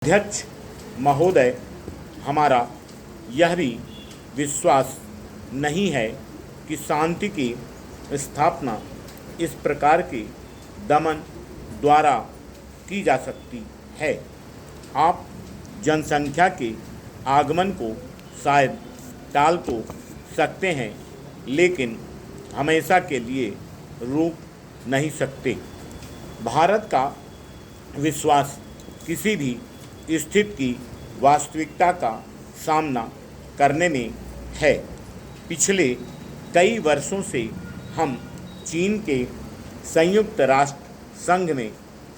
अध्यक्ष महोदय, हमारा यह भी विश्वास नहीं है कि शांति की स्थापना इस प्रकार के दमन द्वारा की जा सकती है। आप जनसंख्या के आगमन को शायद टाल तो सकते हैं, लेकिन हमेशा के लिए रोक नहीं सकते। भारत का विश्वास किसी भी स्थिति की वास्तविकता का सामना करने में है। पिछले कई वर्षों से हम चीन के संयुक्त राष्ट्र संघ में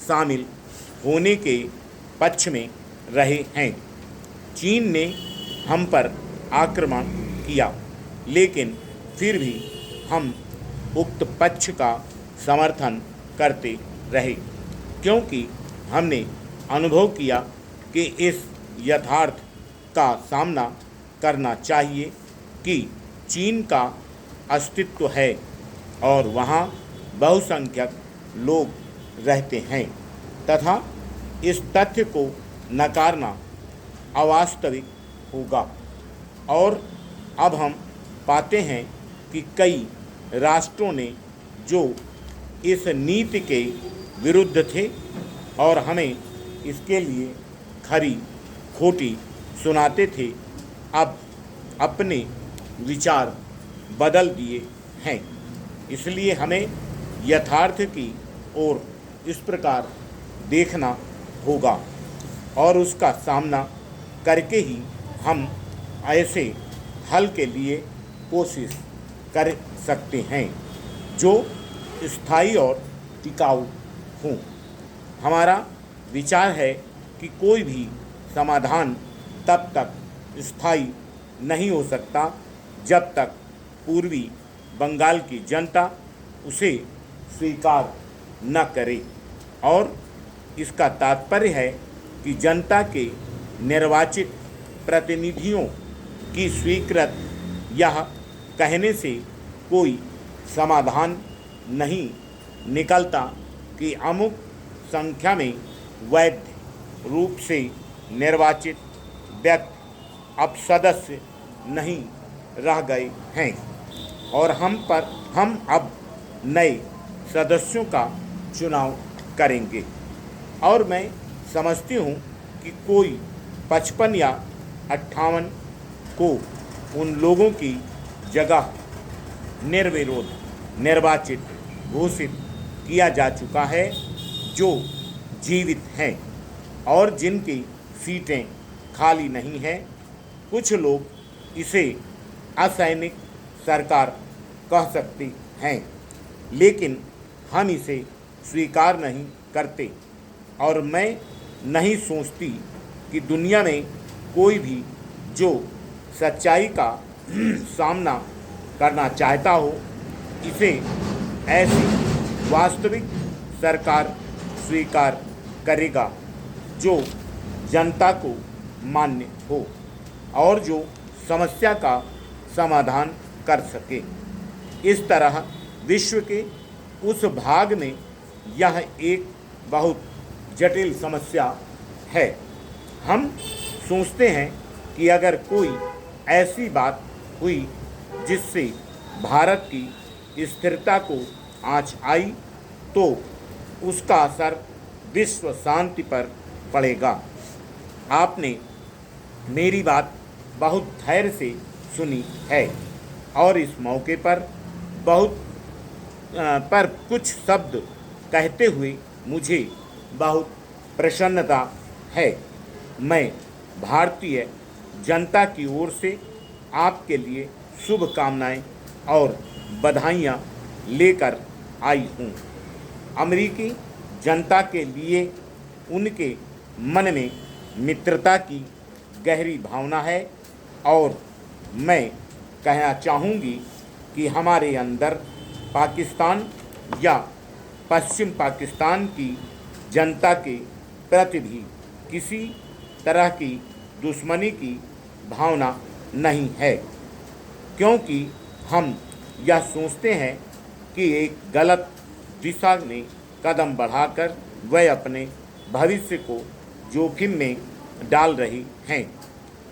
शामिल होने के पक्ष में रहे हैं। चीन ने हम पर आक्रमण किया, लेकिन फिर भी हम उक्त पक्ष का समर्थन करते रहे, क्योंकि हमने अनुभव किया कि इस यथार्थ का सामना करना चाहिए कि चीन का अस्तित्व है और वहाँ बहुसंख्यक लोग रहते हैं तथा इस तथ्य को नकारना अवास्तविक होगा। और अब हम पाते हैं कि कई राष्ट्रों ने जो इस नीति के विरुद्ध थे और हमें इसके लिए खरी खोटी सुनाते थे, अब अपने विचार बदल दिए हैं। इसलिए हमें यथार्थ की ओर इस प्रकार देखना होगा और उसका सामना करके ही हम ऐसे हल के लिए कोशिश कर सकते हैं जो स्थायी और टिकाऊ हों। हमारा विचार है कि कोई भी समाधान तब तक स्थायी नहीं हो सकता जब तक पूर्वी बंगाल की जनता उसे स्वीकार न करे, और इसका तात्पर्य है कि जनता के निर्वाचित प्रतिनिधियों की स्वीकृत यह कहने से कोई समाधान नहीं निकलता कि अमुक संख्या में वैध रूप से निर्वाचित व्यक्ति अब सदस्य नहीं रह गए हैं और हम अब नए सदस्यों का चुनाव करेंगे। और मैं समझती हूँ कि कोई 55 या 58 को उन लोगों की जगह निर्विरोध निर्वाचित घोषित किया जा चुका है जो जीवित हैं और जिनकी सीटें खाली नहीं हैं। कुछ लोग इसे असैनिक सरकार कह सकते हैं, लेकिन हम इसे स्वीकार नहीं करते और मैं नहीं सोचती कि दुनिया में कोई भी जो सच्चाई का सामना करना चाहता हो इसे ऐसी वास्तविक सरकार स्वीकार करेगा जो जनता को मान्य हो और जो समस्या का समाधान कर सके। इस तरह विश्व के उस भाग में यह एक बहुत जटिल समस्या है। हम सोचते हैं कि अगर कोई ऐसी बात हुई जिससे भारत की स्थिरता को आँच आई तो उसका असर विश्व शांति पर पड़ेगा। आपने मेरी बात बहुत धैर्य से सुनी है और इस मौके पर कुछ शब्द कहते हुए मुझे बहुत प्रसन्नता है। मैं भारतीय जनता की ओर से आपके लिए शुभकामनाएं और बधाइयाँ लेकर आई हूँ। अमेरिकी जनता के लिए उनके मन में मित्रता की गहरी भावना है और मैं कहना चाहूँगी कि हमारे अंदर पाकिस्तान या पश्चिम पाकिस्तान की जनता के प्रति भी किसी तरह की दुश्मनी की भावना नहीं है, क्योंकि हम यह सोचते हैं कि एक गलत दिशा में कदम बढ़ाकर वह अपने भविष्य को जोखिम में डाल रहे हैं।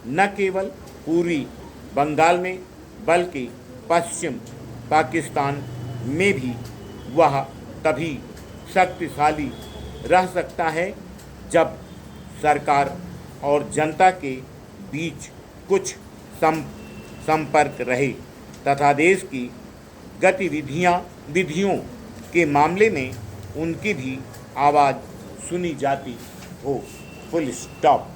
न केवल पूर्वी बंगाल में बल्कि पश्चिम पाकिस्तान में भी वह तभी शक्तिशाली रह सकता है जब सरकार और जनता के बीच कुछ संपर्क रहे तथा देश की विधियों के मामले में उनकी भी आवाज़ सुनी जाती हो। Full stop.